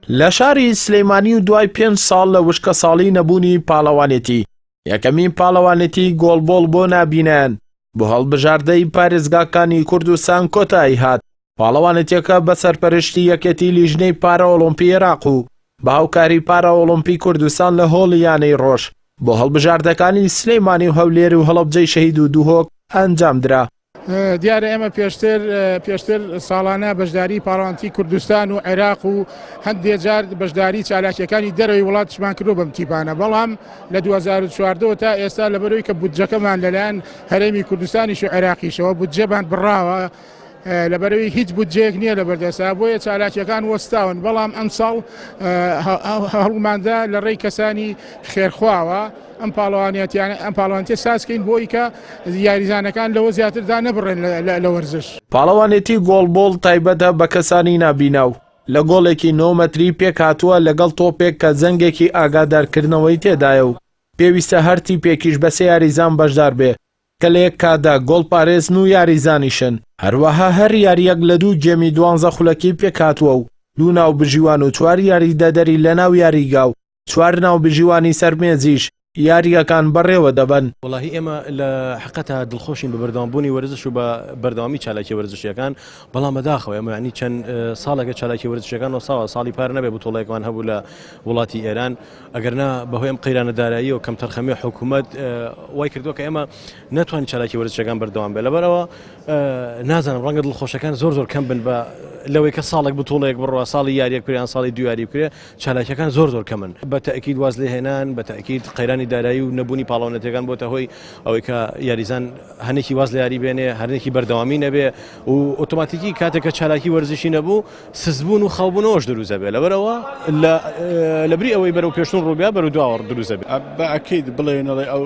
لە شاری سلەیمانی و دوای 5 ساڵ لە وشکە ساڵی نەبوونی پاڵەوانێتی یەکەمین پاڵەوانێتی گۆڵبۆڵ بۆ نابینیان بۆ هەڵبژاردەی پارێزگاکانی کوردستان کۆتایی هات. پاڵەوانێتیەکە بە سەرپەرشتی یەکێتی لیژنەی پارە ئۆلۆمپی عێراق و بە هاوکاری پارە ئۆلۆمپی کوردستان لە هۆڵی یانەی ڕۆژ بۆ هەڵبژاردەکانی سلەیمانی و هەولێر و هەڵەبجەی شەهید و دووهۆک ئەنجامدرا. دیارە ئێمە پێشتر ساڵانە بەشداری پاڵەوانێتی کوردستان و عێراق و هەندێک جار بەشداری چالاکیەکانی دەرەوەی وڵاتشمان کردو بەم تیپانە، بەڵام لە 2014 تا ئێستا لەبەرەوەی کە بودجەکەمان لەلایەن هەرێمی کوردستانیش و عێراقیشەوە بودجەمان بڕاوە، لەبەرەوەی هیچ بودجەیەک نییە لە بەردەسا بۆیە چالاکیەکان وەستاون، بەڵام ئەم ساڵ هەڵماندا لە ڕێی کەسانی خێرخواوە ئەم پاڵەوانێتی سازکەین بۆی کە یاریزانەکان لەوە زیاتردا نەبڕێن لە وەرزش. پاڵەوانێتی گۆڵبۆڵ تایبەتە بە کەسانی نابیناو لە گۆڵێکی 9 مەتری پێک هاتووە لەگەڵ تۆپێک کە زەنگێکی ئاگادارکردنەوەی تێدایە و پێویستە هەر تیپێکیش بە 3 یاریزان بەشدار بێ کە لە یەک کادا گۆڵ پارێزن و یاریزانیشن. هەروەها هەر یاریەک لە 2 گێمی 12 خولەکی پێک هاتووە و 2 ناو بژیوان و 4 یاری دەدەری لە ناو یاریگا و 4 ناو بژیوانی سەرمێزیش یاریەکان بەڕێوە دەبن. وڵاهی ئێمە لە حقەتە دڵخۆشین بە بەردەوامبوونی وەرزش و بە بەردەوامی چالاکی وەرزشیەکان، بەڵام بەداخەوە ئێمە ینی چەند ساڵێکە چالاکی وەرزشیەکان و ساڵی پار نەبێ بوتۆڵەیەکمان هەبوو لە وڵاتی ئێران، ئەگەرنا بەهۆی ئەم قەیرانەدارایی و کەم تەرخەمی حکوومەت وای کردووە کە ئێمە ناتوانین چالاکی وەرزشیەکان بەردەوام بێ. لەبەرەوە نازانم ڕەنگە دڵخۆشەکان زۆر کەم بن بە لەوەی کە ساڵێک بوتۆڵەیەک بڕوە، ساڵی یاریەک کریان، ساڵی 2 یاری بکرێ، چالاکیەکان زۆر کەمن. بە تەئکید واز لێهێنان، بە تەئکید قەیرانی دارایی و نەبوونی پاڵەوانێتیەکان بۆتە هۆی ئەوەی کە یاریزان هەنێکی واز لە یاری بێنێ، هەرنێکی بەردەوامی نەبێ و ئۆتۆماتیکی کاتێک کە چالاکی وەرزشی نەبوو سزبوون و خەوبوونەوەش دروست بێ. لەبەرەوە لەبری ئەوەی بەرەو پێشتون ڕووبیا بەرەو دواوە دروست بێ. بە ئەکید بڵێنەڵێ ئەو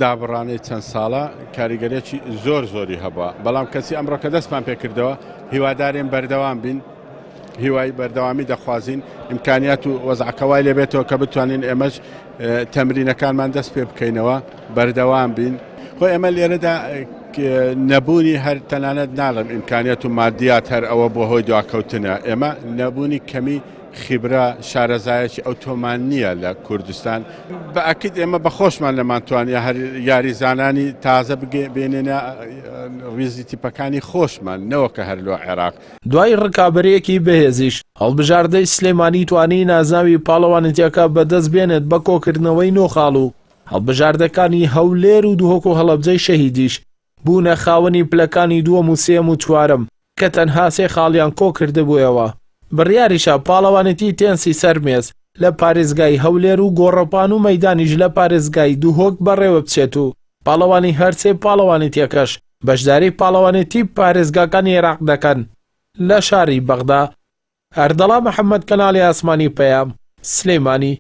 دابڕانەی چەند ساڵە کاریگەرێکی زۆری هەبووە، بەڵام کەسی ئەمڕۆ کە دەستمان پێکردەوە هیوادارین بەردەوام بین، هیوای بەردەوامی دەخوازین، ئیمکانیات و وەزعکەوای لێبێتەوە کە بتوانین ئێمەش تەمرینەکانمان دەست پێ بکەینەوە، بەردەوام بین. خۆ ئێمە لێرەدا نەبوونی هەر تەنانەت ناڵم ئیمکانیات و مادیات هەر ئەوە بۆ هۆی دواکەوتنە، ئێمە نەبوونی کەمی خیبرە شارەزایەکی ئەوتۆمان نییە لە کوردستان. بە ئەکید ئێمە بەخۆشمان لەمانتوانە هەر یاریزانانی تازە بێنێنە ڕیزی تیپەکانی خۆشمان نەوەکە هەر لۆ عێراق. دوای ڕکابەرەیەکی بەهێزیش هەڵبژاردەی سلەیمانی توانی نازاوی پاڵەوانێتیەکە بەدەست بێنێت بە کۆکردنەوەی نۆخاڵ و هەڵبژاردەکانی هەولێر و دووهۆک و هەڵەبجەی شەهیدیش بوونە خاوەنی پلەکانی 2 و 3 و 4 کە تەنها 3 خاڵیان کۆکردبوویەوە. بڕیاریشە پاڵەوانێتی تێنسی سەرمێز لە پارێزگای هەولێر و گۆڕەپان و مەیدانیش لە پارێزگای دووهۆک بەڕێوە بچێت و پاڵەوانی هەرسێ پاڵەوانێتیەکەش بەشداری پاڵەوانێتی پارێزگاکانی عێراق دەکەن. لە شاری بەغدا ئەردەڵا محەممەد، کەناڵی ئاسمانی پەیام، سلەیمانی.